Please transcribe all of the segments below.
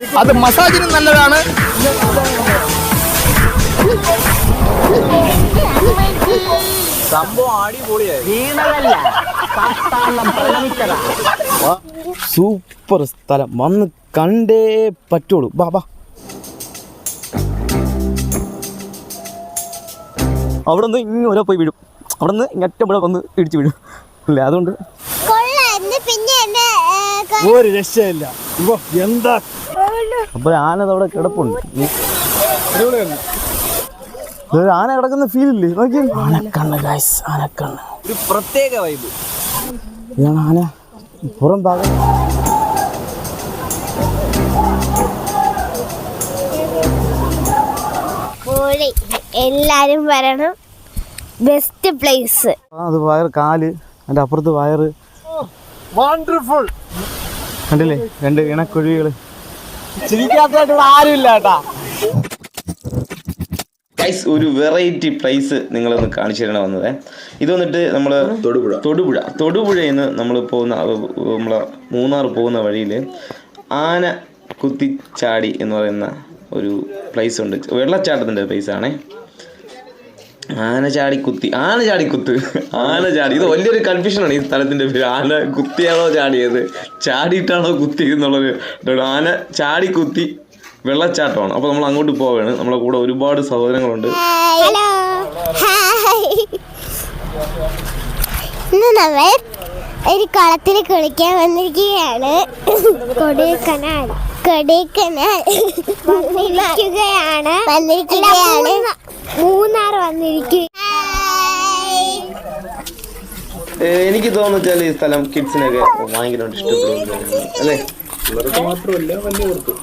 അത് മസാജിനും നല്ലതാണ്. സംഭവം അടിപൊളിയായി. സൂപ്പർ സ്ഥലം, വന്ന് കണ്ടേ പറ്റുള്ളൂ. ബാബാ അവിടെ നിന്ന് ഇങ്ങനെ പോയി വീഴും, അവിടെ നിന്ന് ഇങ്ങറ്റം ഇവിടെ വന്ന് ഇടിച്ചു വീഴും അല്ലേ. അതുകൊണ്ട് ഒരു രക്ഷയില്ല. എന്താ അപ്പോൾ ആന അവിടെ കിടപ്പുണ്ട്. ഒരു ആന കിടക്കുന്ന ഫീൽ ഇല്ലേ? നോക്കി, ആനക്കണ്ണ് ഗൈസ്, ആനക്കണ്ണ്. ഒരു പ്രത്യേക വൈബ്. ഇതാണ് ആന പുറം ഭാഗം. എല്ലാരും വരണം, ബെസ്റ്റ് പ്ലേസ്. അത് വയറ്, കാല്, അതിൻ്റെ അപ്പുറത്ത് വയറ്. വണ്ടർഫുൾ. കണ്ടില്ലേ രണ്ട് ഇണക്കുഴികള്. ചിരിക്കാത്തതായിട്ടുള്ള ആരുമില്ല കേട്ടാ. ഗൈസ്, ഒരു വെറൈറ്റി പ്ലേസ് നിങ്ങളൊന്ന് കാണിച്ചു തരണം വന്നത്. ഇത് വന്നിട്ട് നമ്മൾ തൊടുപുഴയിൽ നിന്ന് നമ്മൾ പോകുന്ന നമ്മളെ മൂന്നാർ പോകുന്ന വഴിയിൽ ആന കുത്തിച്ചാടി എന്ന് പറയുന്ന ഒരു പ്ലേസ് ഉണ്ട്. വെള്ളച്ചാട്ടത്തിൻ്റെ പ്ലേസാണേ. ആനചാടിക്കുത്ത്. ഇത് വലിയൊരു കൺഫ്യൂഷനാണ് ഈ സ്ഥലത്തിൻ്റെ പേര്. ആന കുത്തിയാണോ ചാടിയത്, ചാടിയിട്ടാണോ കുത്തിയത് എന്നുള്ളൊരു. ആന ചാടിക്കുത്തി വെള്ളച്ചാട്ടമാണ്. അപ്പോൾ നമ്മൾ അങ്ങോട്ട് പോവുകയാണ്. നമ്മളെ കൂടെ ഒരുപാട് സഹോദരങ്ങളുണ്ട്. ഇന്ന് നമ്മൾ ഒരു കുളത്തിൽ കുളിക്കാൻ വന്നിരിക്കുകയാണ്. കൊടൈക്കനാൽ വന്നിരിക്കുകയാണ്. മൂന്നാർ വന്നിരിക്കുക. എനിക്ക് തോന്നുന്നു ഈ സ്ഥലം കിഡ്സിനൊക്കെ ഭയങ്കരമായിട്ട് ഇഷ്ടപ്പെടുന്നു അല്ലേ. മാത്രമല്ല വലിയവർക്കും.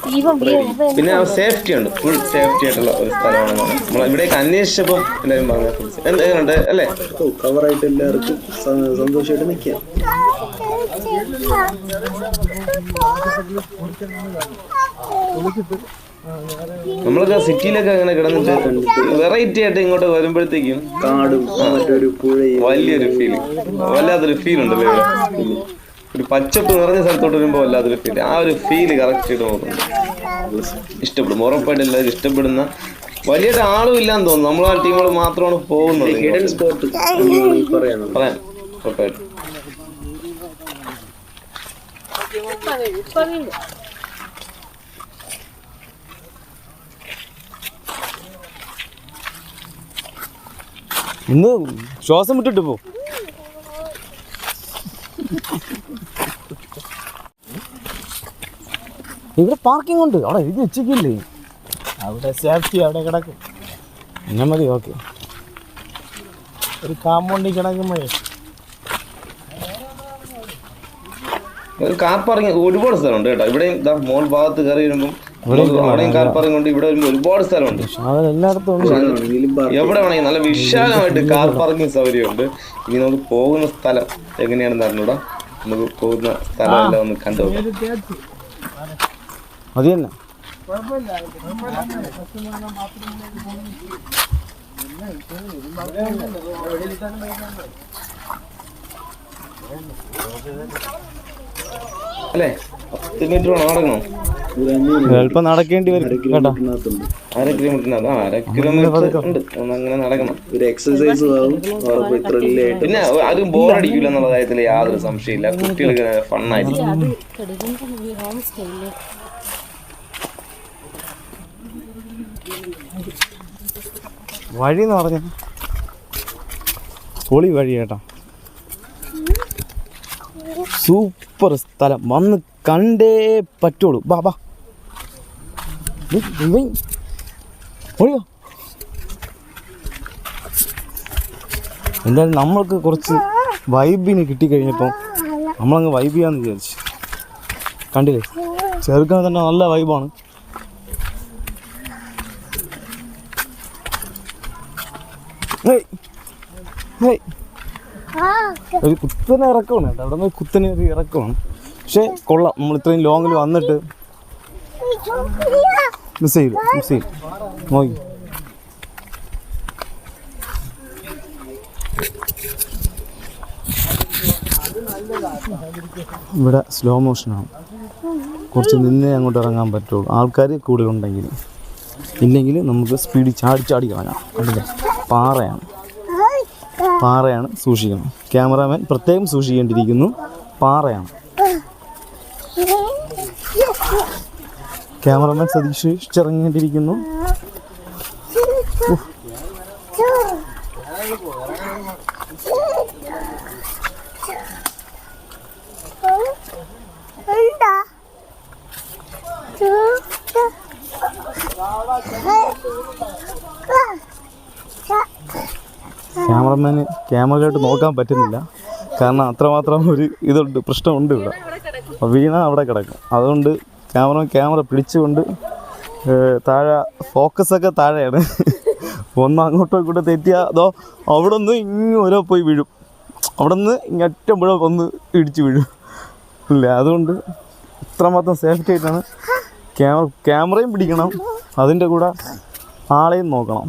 പിന്നെ സേഫ്റ്റി ഉണ്ട്, ഫുൾ സേഫ്റ്റി ആയിട്ടുള്ള ഒരു സ്ഥലമാണ്. നമ്മൾ ഇവിടേക്ക് അന്വേഷിച്ചപ്പോൾ എല്ലാവരും പറഞ്ഞ എന്തുണ്ട് അല്ലേ. കവറായിട്ട് എല്ലാവർക്കും സന്തോഷമായിട്ട് നിൽക്കാം. നമ്മളൊക്കെ സിറ്റിയിലൊക്കെ അങ്ങനെ കിടന്നിട്ട് വെറൈറ്റി ആയിട്ട് ഇങ്ങോട്ട് വരുമ്പോഴത്തേക്കും കാടും മറ്റൊരു പുഴയും വലിയൊരു ഫീൽ, വല്ലാത്തൊരു ഫീൽ ഉണ്ടല്ലോ ഇവിടെ. ഒരു പച്ചപ്പ് നിറഞ്ഞ സ്ഥലത്തോട്ട് വരുമ്പോൾ വല്ലാത്തൊരു ഫീൽ. ആ ഒരു ഫീല് കറക്റ്റ് ആയിട്ട് നോക്കുന്നുണ്ട്. ഇഷ്ടപ്പെടും, ഉറപ്പായിട്ട് എല്ലാവരും ഇഷ്ടപ്പെടുന്ന. വലിയൊരു ആളും ഇല്ലാന്ന് തോന്നുന്നു. നമ്മൾ ആ ടീമുകൾ മാത്രമാണ് പോകുന്നത്. ഹിഡൻ സ്പോട്ട് പറയാൻ ഉറപ്പായിട്ടും. ഇന്ന് ശ്വാസം വിട്ടിട്ട് പോ. ഇവിടെ പാർക്കിംഗ് ഉണ്ട്, അവിടെ എഴുതി വെച്ചിട്ടില്ലേ. അവിടെ സേഫ്റ്റി അവിടെ കിടക്കും. എന്നാ മതി. ഓക്കെ, ഒരു കാമ്പൗണ്ടിൽ കിടക്കുമ്പോഴേ കാർ പാർക്കിംഗ് ഒരുപാട് സ്ഥലമുണ്ട് കേട്ടോ. ഇവിടെയും മോൾ ഭാഗത്ത് കയറി വരുമ്പോൾ അവിടെയും കാർ പാർക്കിംഗ് ഉണ്ട്. ഇവിടെ വരുമ്പോൾ ഒരുപാട് സ്ഥലമുണ്ട്. എല്ലായിടത്തും എവിടെ വേണമെങ്കിൽ നല്ല വിശാലമായിട്ട് കാർ പാർക്കിംഗ് സൗകര്യമുണ്ട്. ഇനി നമുക്ക് പോകുന്ന സ്ഥലം എങ്ങനെയാണെന്ന് അറിഞ്ഞൂടാ. നമുക്ക് പോകുന്ന സ്ഥലം എല്ലാം ഒന്ന് കണ്ടു. അത് തന്നെ. അല്ലേ, 10 മീറ്റർ വേണം നടക്കണോ? എളുപ്പം നടക്കേണ്ടി വരും കേട്ടോ. 1/2 കിലോമീറ്ററിനകത്ത് 1/2 കിലോമീറ്റർ ഉണ്ട്. അങ്ങനെ നടക്കണം. ഒരു എക്സസൈസ് ആവും. പിന്നെ അത് ബോറടിക്കില്ല എന്നുള്ള കാര്യത്തിൽ യാതൊരു സംശയമില്ല. കുട്ടികൾക്ക് ഫണ്ണായിരിക്കും. വഴി എന്ന് പറഞ്ഞ പൊളി വഴി കേട്ടോ. സൂപ്പർ സ്ഥലം, വന്ന് കണ്ടേ പറ്റുള്ളൂ. ബാബാ എന്തായാലും നമ്മൾക്ക് കുറച്ച് വൈബിന് കിട്ടിക്കഴിഞ്ഞപ്പോൾ നമ്മളങ്ങ് വൈബ് ചെയ്യാന്ന് വിചാരിച്ചു. കണ്ടില്ലേ, ചെറുക്കാൻ തന്നെ നല്ല വൈബാണ്. ഒരു കുത്തനെ ഇറക്കമാണ് കേട്ടോ. അവിടെ നിന്ന് കുത്തനെ ഒരു ഇറക്കമാണ്. പക്ഷേ കൊള്ളാം. നമ്മൾ ഇത്രയും ലോങ്ങിൽ വന്നിട്ട് മിസ് ചെയ്തു നോക്കി. ഇവിടെ സ്ലോ മോഷനാണ്. കുറച്ച് നിന്നേ അങ്ങോട്ട് ഇറങ്ങാൻ പറ്റുള്ളൂ, ആൾക്കാർ കൂടുതൽ ഉണ്ടെങ്കിൽ. ഇല്ലെങ്കിൽ നമുക്ക് സ്പീഡിൽ ചാടി കളയാം. കണ്ടില്ലേ, പാറയാണ് സൂക്ഷിക്കണം. ക്യാമറാമാൻ പ്രത്യേകം സൂക്ഷിക്കേണ്ടിയിരിക്കുന്നു. പാറയാണ്. ക്യാമറാമാൻ സൂക്ഷിച്ചിറങ്ങേണ്ടിയിരിക്കുന്നു. ക്യാമറമാന് ക്യാമറയിലോട്ട് നോക്കാൻ പറ്റുന്നില്ല, കാരണം അത്രമാത്രം ഒരു ഇതുണ്ട്, പ്രശ്നമുണ്ട് ഇവിടെ. അപ്പോൾ വീണ അവിടെ കിടക്കും. അതുകൊണ്ട് ക്യാമറ പിടിച്ചുകൊണ്ട് താഴെ ഫോക്കസൊക്കെ താഴെയാണ്. ഒന്ന് അങ്ങോട്ടോ ഇങ്ങോട്ടോ തെറ്റിയാൽ അതോ അവിടെ നിന്ന് ഇങ്ങ് ഓരോ പോയി വീഴും, അവിടെ നിന്ന് ഇങ്ങറ്റം പുഴ ഒന്ന് ഇടിച്ച് വീഴും ഇല്ല. അതുകൊണ്ട് ഇത്രമാത്രം സേഫ്റ്റി ആയിട്ടാണ് ക്യാമറയും പിടിക്കണം, അതിൻ്റെ കൂടെ ആളെയും നോക്കണം.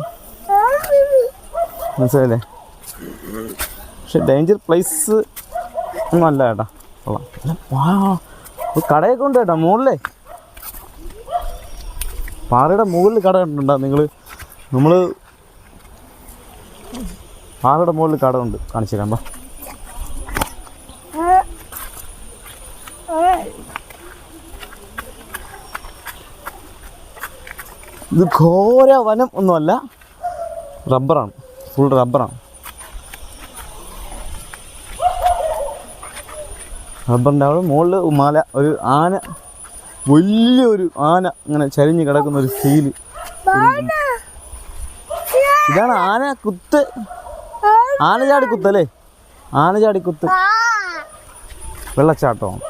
മനസ്സിലായില്ലേ? പക്ഷെ ഡേഞ്ചർ പ്ലേസ് ഒന്നും അല്ല ചേട്ടാ. കടയൊക്കെ ഉണ്ട് ചേട്ടാ മുകളിലേ. പാറയുടെ മുകളിൽ കട കണ്ടിട്ടുണ്ടോ നിങ്ങൾ? പാറയുടെ മുകളിൽ കട ഉണ്ട്, കാണിച്ചു തരാം. ഇത് ഘോര വനം ഒന്നുമല്ല, റബ്ബറാണ്, ഫുൾ റബ്ബറാണ്. റബ്ബറിൻ്റെ അവിടെ മുകളിൽ മല, ഒരു ആന, വലിയൊരു ആന ഇങ്ങനെ ചരിഞ്ഞ് കിടക്കുന്ന ഒരു ഫീല്. ഇതാണ് ആനക്കുത്ത്, ആനചാടിക്കുത്തല്ലേ? ആനചാടിക്കുത്ത് വെള്ളച്ചാട്ടമാണ്.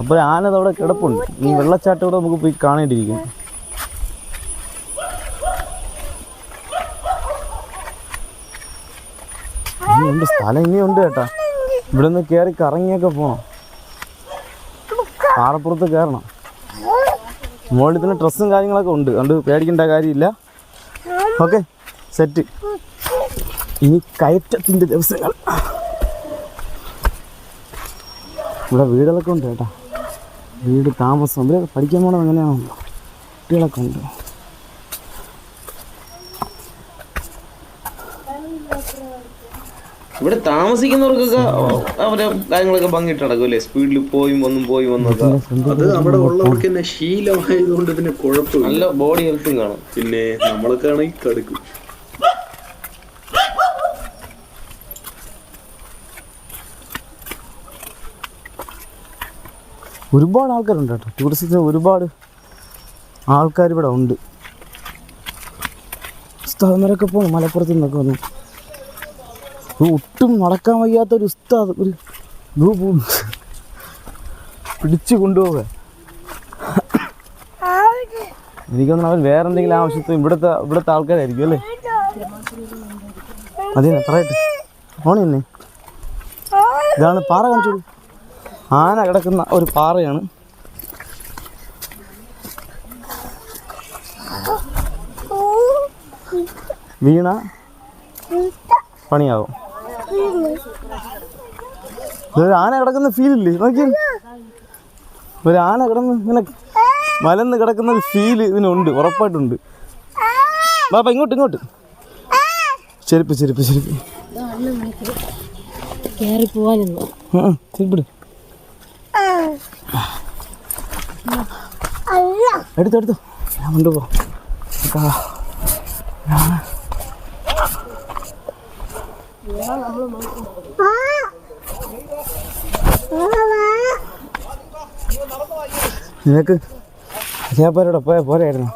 അപ്പോൾ ആന അവിടെ കിടപ്പുണ്ട്. ഈ വെള്ളച്ചാട്ടം ഇവിടെ നമുക്ക് പോയി കാണേണ്ടിയിരിക്കും. ഇനിയുണ്ട് സ്ഥലം, ഇനിയുണ്ട് ചേട്ടാ. ഇവിടെ നിന്ന് കയറി കറങ്ങിയൊക്കെ പോകണം, പാറപ്പുറത്ത് കയറണം. മുകളിൽ തന്നെ ഡ്രസ്സും കാര്യങ്ങളൊക്കെ ഉണ്ട്, അതുകൊണ്ട് പേടിക്കേണ്ട കാര്യമില്ല. Okay, set. ഇനി കയറ്റത്തിൻ്റെ ദിവസങ്ങൾ. ഇവിടെ വീടുകളൊക്കെ ഉണ്ട് ചേട്ടാ, വീട് താമസം. ഇവിടെ പഠിക്കാൻ പോകണം, എങ്ങനെയാണല്ലോ കുട്ടികളൊക്കെ ഉണ്ട്. ഇവിടെ താമസിക്കുന്നവർക്കൊക്കെ അവരെ കാര്യങ്ങളൊക്കെ ഭംഗിട്ട് നടക്കും അല്ലേ? സ്പീഡിൽ പോയി വന്നൊക്കെ. അത് അവിടെ ഉള്ളവർക്ക് തന്നെ ശീലമായതുകൊണ്ട് പിന്നെ കുഴപ്പമില്ല, നല്ല ബോഡി ഹെൽത്തും കാണും. പിന്നെ നമ്മളൊക്കെ ആണെങ്കിൽ കടുക്കും. ഒരുപാട് ആൾക്കാരുണ്ട് കേട്ടോ, ടൂറിസത്തിന് ഒരുപാട് ആൾക്കാർ ഇവിടെ ഉണ്ട്. ഉസ്താദ്മാരൊക്കെ പോകണം, മലപ്പുറത്ത് നിന്നൊക്കെ വന്നു. ഒട്ടും നടക്കാൻ വയ്യാത്തൊരു ഉസ്താദ് ഒരു പിടിച്ചു കൊണ്ടുപോവുക. എനിക്കൊന്നും അവൻ വേറെ എന്തെങ്കിലും ആവശ്യത്തിന് ഇവിടുത്തെ ആൾക്കാരായിരിക്കും അല്ലേ? അതെ, പറയട്ടെ. ഓണി തന്നെ ഇതാണ് പാറ, കാണിച്ചോളൂ. ആന കിടക്കുന്ന ഒരു പാറയാണ്. വീണ പണിയാവും. ഒരു ആന കിടക്കുന്ന ഫീലില്ലേ? നോക്കി, ഒരു ആന കിടന്ന് ഇങ്ങനെ മലന്ന് കിടക്കുന്ന ഒരു ഫീല് ഇതിനുണ്ട്, ഉറപ്പായിട്ടുണ്ട്. ബാബാ ഇങ്ങോട്ട് ചെരുപ്പ് ചെരുപ്പിട്. എടുത്തോ, ഞാൻ കൊണ്ടുപോ. നിനക്ക് അതേപോലെവിടെ പോരായിരുന്നു.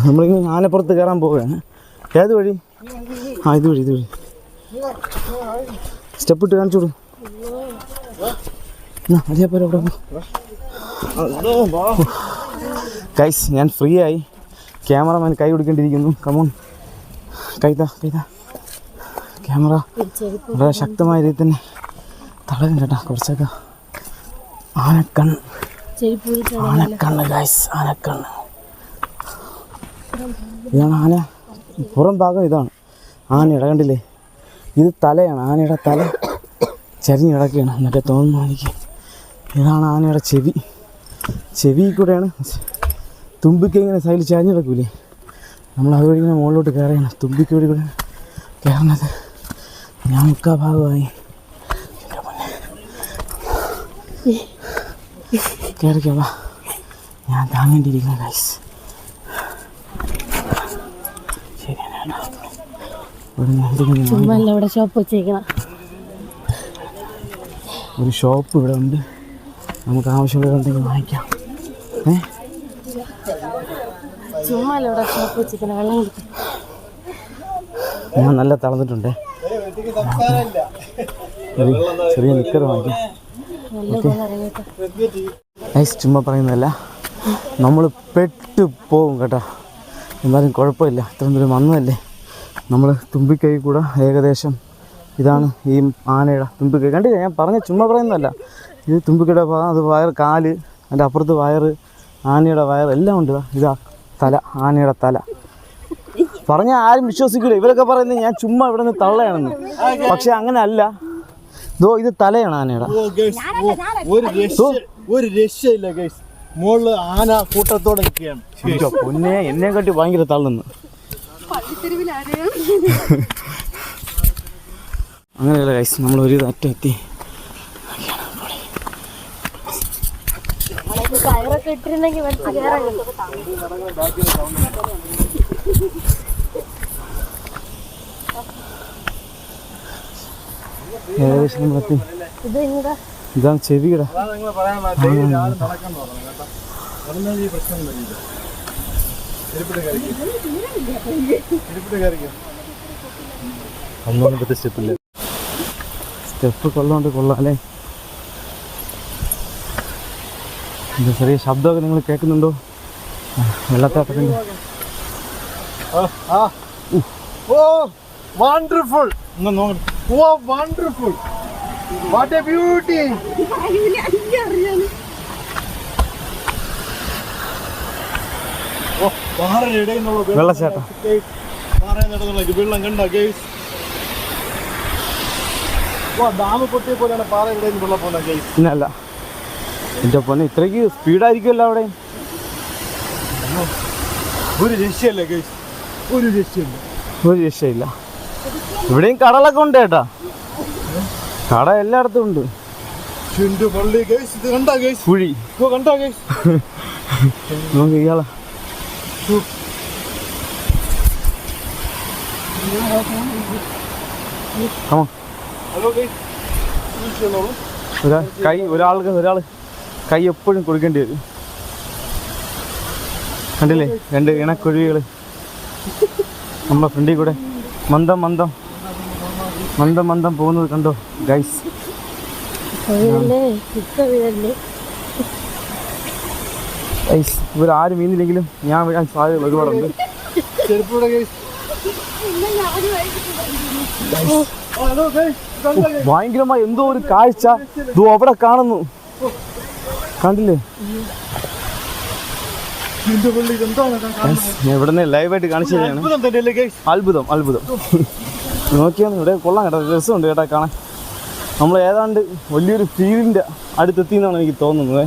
നമ്മളിങ്ങനെ ആനപ്പുറത്ത് കയറാൻ പോവുകയാണ്. ഏത് വഴി? ഇത് വഴി. സ്റ്റെപ്പ് ഇട്ട് കാണിച്ചു കൊടുക്കും. അതേപോലെ ഇവിടെ ഗൈസ്, ഞാൻ ഫ്രീ ആയി. ക്യാമറമാൻ കൈ കൊടുക്കേണ്ടിയിരിക്കുന്നു. കമോൺ, കൈതാ. ക്യാമറ വളരെ ശക്തമായ രീതിയിൽ തന്നെ തടകം കേട്ടാ. കുറച്ചൊക്കെ ആനക്കണ്ണ് ഗൈസ്, ആനക്കണ്ണ്. ഇതാണ് ആന, പുറം ഭാഗം ഇതാണ് ആനയുടെ. കണ്ടില്ലേ, ഇത് തലയാണ്, ആനയുടെ തല ചരിഞ്ഞ് കിടക്കുകയാണ്. എന്നിട്ട് തോന്നുന്നു എനിക്ക് ഇതാണ് ആനയുടെ ചെവി കൂടെയാണ് തുമ്പിക്ക ഇങ്ങനെ സൈഡിൽ ചാഞ്ഞ് കിടക്കൂലേ, നമ്മൾ അതുവഴി ഇങ്ങനെ മുകളിലോട്ട് കയറിയാണ് തുമ്പിക്ക വഴി കൂടെ കയറുന്നത്. ഞാൻ മുക്കാ ഭാഗമായി കയറിക്കോളാം, ഞാൻ താങ്ങേണ്ടിയിരിക്കുന്ന ഗൈസ്. ഇവിടെ ഷോപ്പ് വെച്ചേക്കണം. ഒരു ഷോപ്പ് ഇവിടെ ഉണ്ട്, നമുക്ക് ആവശ്യമുള്ളതുണ്ടെങ്കിൽ വാങ്ങിക്കാം. ഇവിടെ ഷോപ്പ് വെച്ചേക്കണം. വെള്ളം കുടിക്കും. ഞാൻ നല്ല തളർന്നിട്ടുണ്ടേ, ചെറിയ നിക്കർ വാങ്ങിക്കാം. ചുമ്മാ പറയുന്നതല്ല, നമ്മൾ പെട്ട് പോവും കേട്ടോ. എന്നാലും കുഴപ്പമില്ല, ഇത്രയും ദൂരം വന്നതല്ലേ. നമ്മൾ തുമ്പിക്കൈ കൂടെ ഏകദേശം ഇതാണ് ഈ ആനയുടെ തുമ്പിക്കൈ. കണ്ടില്ല, ഞാൻ ചുമ്മാ പറയുന്നതല്ല. ഇത് തുമ്പിക്കൈയുടെ ഭാഗം, അത് വയർ, കാല്, അതിൻ്റെ അപ്പുറത്ത് വയറ്, ആനയുടെ വയർ എല്ലാം ഉണ്ട്. ഇതാ തല, ആനയുടെ തല. പറഞ്ഞാൽ ആരും വിശ്വസിക്കില്ല. ഇവരൊക്കെ പറയുന്നത് ഞാൻ ചുമ്മാ ഇവിടെ നിന്ന് തള്ളയാണെന്ന്. പക്ഷെ അങ്ങനെ അല്ല. ഇത് തലയാണ് ആനയുടെ. ഒരു രക്ഷയില്ല ഗൈസ്, മുകളിൽ ആന കൂട്ടത്തോടെ നിൽക്കുകയാണ്. പൊന്നെ, എന്നെ കാട്ടി ഭയങ്കര തള്ളുന്നു. അങ്ങനെയല്ല ഗൈസ്, നമ്മൾ ഒരു അറ്റം എത്തി. ഏകദേശം നമ്മളെത്തി. ഇതാണ് ചെവിയുടെ. ഒന്നൊന്നും പറ്റിയ സ്റ്റെപ്പില്ല. സ്റ്റെപ്പ് കൊള്ളാം അല്ലേ. ഇത് ചെറിയ ശബ്ദമൊക്കെ നിങ്ങൾ കേൾക്കുന്നുണ്ടോ? വെള്ളച്ചാട്ടത്തിൻ്റെ. Wonderful, wonderful, what a beauty. വെള്ളച്ചാട്ടം വെള്ളം കണ്ട ഗൈസ്. ഡാം പൊട്ടിയ പോലെയാണ് പാറയുടെ വെള്ളം പോലെ ഗൈസ്. പിന്നല്ല, എൻ്റെ പൊന്നെ, ഇത്രയ്ക്ക് സ്പീഡായിരിക്കുമല്ലോ അവിടെ. ഒരു രക്ഷയല്ല ഗൈസ്, ഒരു രക്ഷയില്ല. ഇവിടെയും കടലൊക്കെ ഉണ്ട് കേട്ടാ, കട എല്ലായിടത്തും ഉണ്ട്. കുഴി നമുക്ക് ഇയാളെ ഒരാൾ കൈ എപ്പോഴും കൊടുക്കേണ്ടി വരും. കണ്ടില്ലേ, 2 ഇണക്കൊഴുവികൾ നമ്മളെ ഫ്രണ്ടിൽ കൂടെ മന്ദം പോകുന്നത് കണ്ടോ ഗൈസ്. ഇവരാരും വീണില്ലെങ്കിലും ഞാൻ വീഴാൻ സാധ്യത ഒരുപാടുണ്ട്. ഭയങ്കരമായി എന്തോ ഒരു കാഴ്ച അവിടെ കാണുന്നു, കണ്ടില്ലേ? ഞാൻ ഇവിടെ നിന്ന് ലൈവായിട്ട് കാണിച്ചു തന്നെയാണ്. അത്ഭുതം നോക്കിയാണ്. ഇവിടെ കൊള്ളാം കേട്ടോ, രസമുണ്ട് കേട്ടോ കാണാൻ. നമ്മൾ ഏതാണ്ട് വലിയൊരു ഫീൽഡിൻ്റെ അടുത്തെത്തി എന്നാണ് എനിക്ക് തോന്നുന്നത്.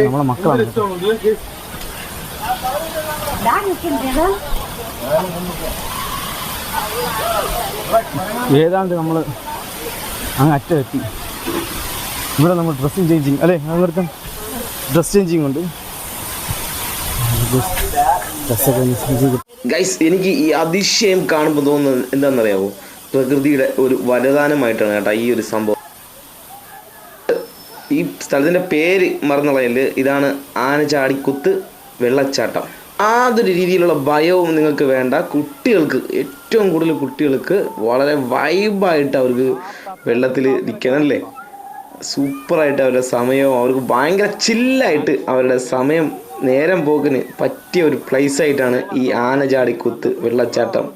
നമ്മളെ മക്കളാണ്. ഏതാണ്ട് നമ്മൾ അങ്ങ് അറ്റമെത്തി. ഇവിടെ നമ്മൾ ഡ്രസ്സിങ് ചേഞ്ചിങ് അല്ലേ, അങ്ങനത്തെ ഡ്രസ് ചേഞ്ചിങ് ഉണ്ട്. ഗൈസ്, എനിക്ക് ഈ അതിശയം കാണുമ്പോൾ തോന്നുന്നത് എന്താണെന്നറിയാമോ? പ്രകൃതിയുടെ ഒരു വരദാനമായിട്ടാണ് കേട്ടോ ഈ ഒരു സംഭവം. ഈ സ്ഥലത്തിൻ്റെ പേര് മറന്നുകളയല്. ഇതാണ് ആനചാടിക്കുത്ത് വെള്ളച്ചാട്ടം. യാതൊരു രീതിയിലുള്ള ഭയവും നിങ്ങൾക്ക് വേണ്ട. കുട്ടികൾക്ക്, ഏറ്റവും കൂടുതൽ കുട്ടികൾക്ക് വളരെ വൈബായിട്ട് അവർക്ക് വെള്ളത്തിൽ നിൽക്കണമല്ലേ, സൂപ്പറായിട്ട് അവരുടെ സമയവും അവർക്ക് ഭയങ്കര ചില്ലായിട്ട് അവരുടെ സമയം നേരം പോക്കിന് പറ്റിയ ഒരു പ്ലേസായിട്ടാണ് ഈ ആനചാടിക്കുത്ത് വെള്ളച്ചാട്ടം.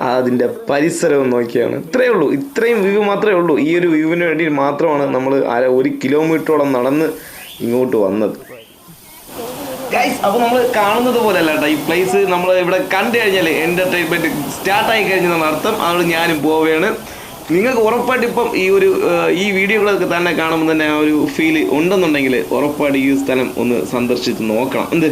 അതിൻ്റെ പരിസരവും നോക്കിയാണ്. ഇത്രയേ ഉള്ളൂ, ഇത്രയും വ്യൂ മാത്രമേ ഉള്ളൂ. ഈ ഒരു വ്യൂവിന് വേണ്ടി മാത്രമാണ് നമ്മൾ 1 കിലോമീറ്ററോളം നടന്ന് ഇങ്ങോട്ട് വന്നത്. ഗൈസ്, അപ്പോൾ നമ്മൾ കാണുന്നത് പോലെ അല്ല കേട്ടോ ഈ പ്ലേസ്. നമ്മൾ ഇവിടെ കണ്ടു കഴിഞ്ഞാൽ എൻ്റർടൈൻമെൻറ്റ് സ്റ്റാർട്ടായി കഴിഞ്ഞതാണ് അർത്ഥം. അതുകൊണ്ട് ഞാനും പോവുകയാണ്. നിങ്ങൾക്ക് ഉറപ്പായിട്ട് ഇപ്പം ഈ വീഡിയോകളൊക്കെ തന്നെ കാണുമ്പോൾ തന്നെ ആ ഒരു ഫീല് ഉണ്ടെന്നുണ്ടെങ്കിൽ ഉറപ്പായിട്ട് ഈ സ്ഥലം ഒന്ന് സന്ദർശിച്ച് നോക്കണം. എന്ത്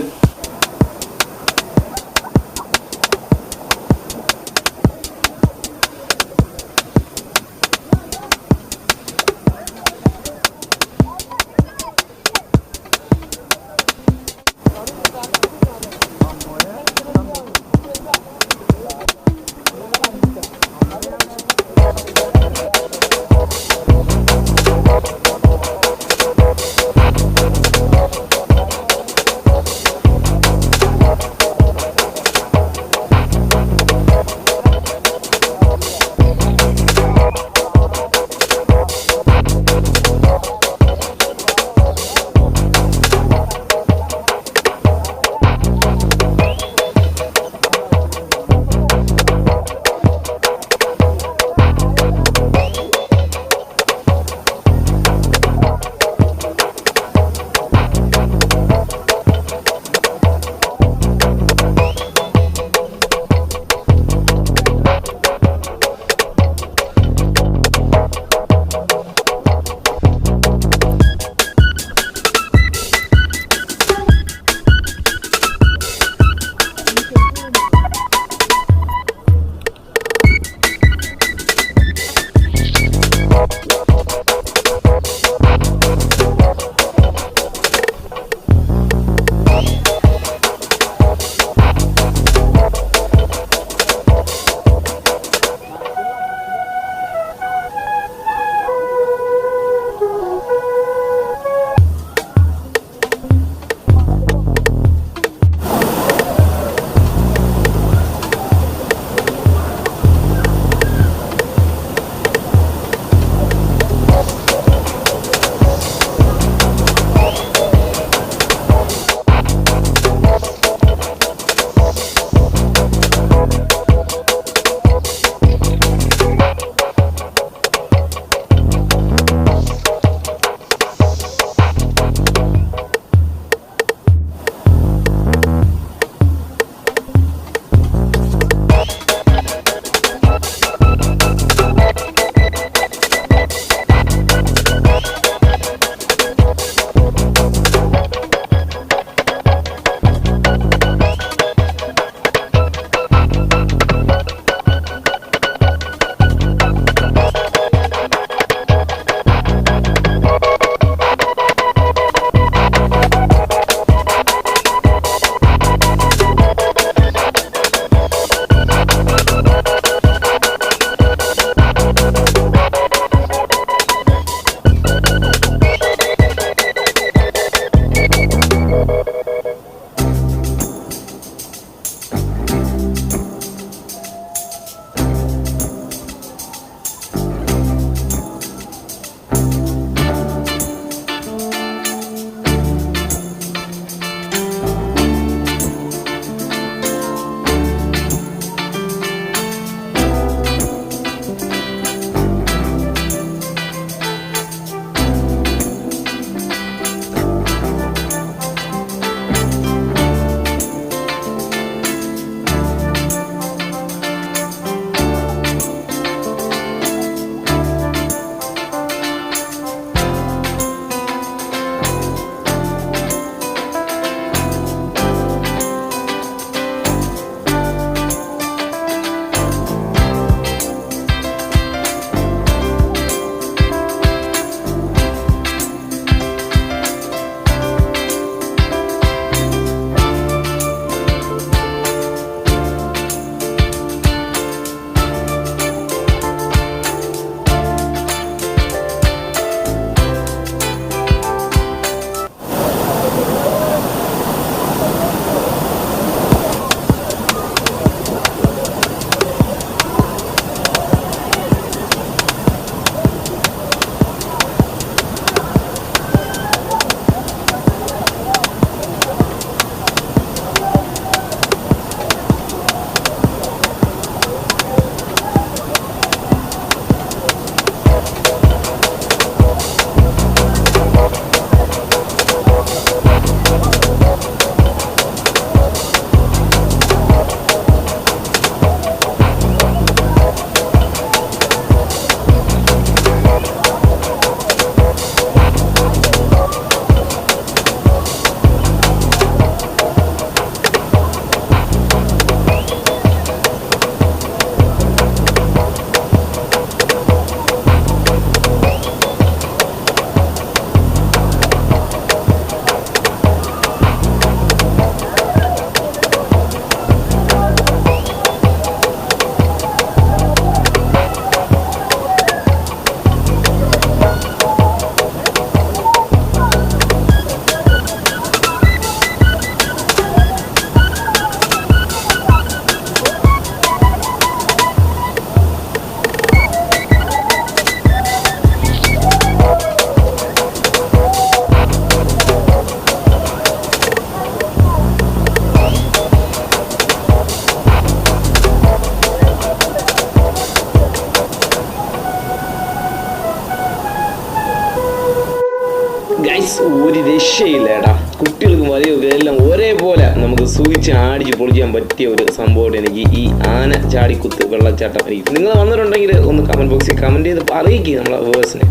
ഒരു രക്ഷയില്ല ഏടാ. കുട്ടികൾക്കും വലിയ എല്ലാം ഒരേപോലെ നമുക്ക് സൂചിച്ച് ആടിച്ച് പൊളിക്കാൻ പറ്റിയ ഒരു സംഭവമാണ് എനിക്ക് ഈ ആന ചാടിക്കുത്ത് വെള്ളച്ചാട്ടം. നിങ്ങൾ വന്നിട്ടുണ്ടെങ്കിൽ ഒന്ന് കമൻറ്റ് ബോക്സിൽ കമൻറ്റ് ചെയ്ത് അറിയിക്കുക നമ്മളെ വേഴ്സിനെ.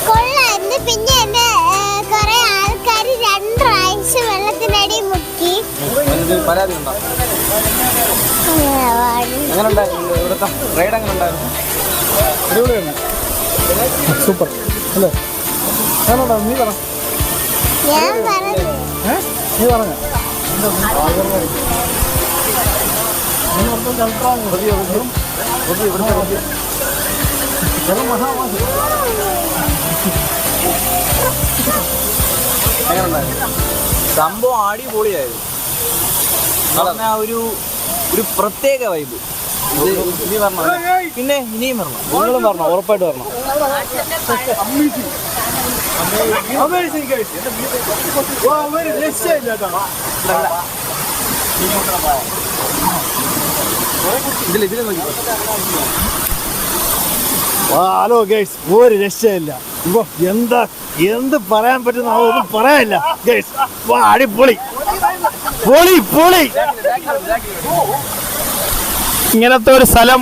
കൊള്ളായിരുന്നു. പിന്നെ എന്നെ കുറെ ആൾക്കാർ 2 പ്രാവശ്യം വെള്ളത്തിനടി മുക്കി. സൂപ്പർ അല്ലേ? നീ പറ, ഞാൻ പറഞ്ഞു നീ പറഞ്ഞ സംഭവം അടിപൊളിയായിരുന്നു. ഒരു പ്രത്യേക വൈബ്. ഇനി പറഞ്ഞോ? പിന്നെ ഇനിയും പറഞ്ഞോ? നിങ്ങളും പറഞ്ഞോ? ഉറപ്പായിട്ട് പറഞ്ഞോ? ഇതിൽ നോക്കി. ഹലോ ഗൈസ്, ഒരു രക്ഷയില്ല. ഇപ്പൊ എന്ത് പറയാൻ പറ്റുന്ന ഒന്നും പറയാനില്ല ഗൈസ്. അടിപൊളി, പൊളി പൊളി. ഇങ്ങനത്തെ ഒരു സ്ഥലം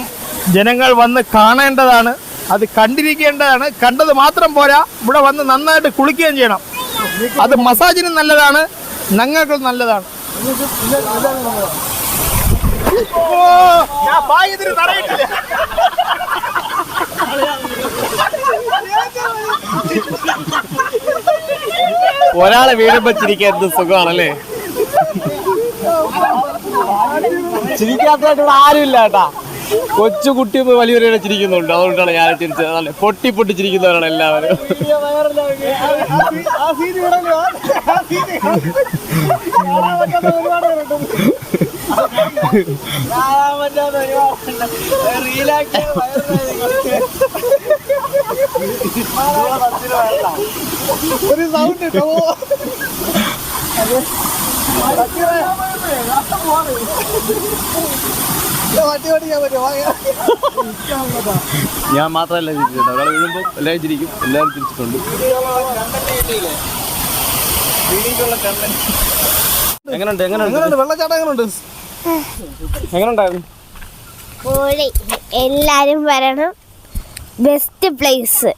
ജനങ്ങൾ വന്ന് കാണേണ്ടതാണ്, അത് കണ്ടിരിക്കേണ്ടതാണ്. കണ്ടത് മാത്രം പോരാ, ഇവിടെ വന്ന് നന്നായിട്ട് കുളിക്കുകയും ചെയ്യണം. അത് മസാജിനും നല്ലതാണ്, ഞങ്ങൾക്ക് നല്ലതാണ്. ഒരാളെ വീടുമ്പോ ചിരിക്കാൻ എന്ത് സുഖമാണല്ലേ. ചിരിക്കാത്തതായിട്ട് ഇവിടെ ആരുമില്ല കേട്ടാ. കൊച്ചു കുട്ടി വലിയൊരു ചിരിക്കുന്നുണ്ട്, അതുകൊണ്ടാണ് ഞാൻ ചിരിച്ചത്. പൊട്ടി പൊട്ടി ചിരിക്കുന്നവരാണ് എല്ലാവരും. ഒരു സൗണ്ട് ഞാൻ മാത്രമല്ല ചിരിച്ചിട്ടുണ്ട്, ഒരാൾ വീഴുമ്പോൾ എല്ലാവരും ചിരിക്കും, എല്ലാവരും ചിരിച്ചിട്ടുണ്ട്. എങ്ങനെയുണ്ട് വെള്ളച്ചാട്ടം എങ്ങനെയുണ്ട്? എങ്ങനെയുണ്ടായിരുന്നു? എല്ലാരും വരണം. Best place.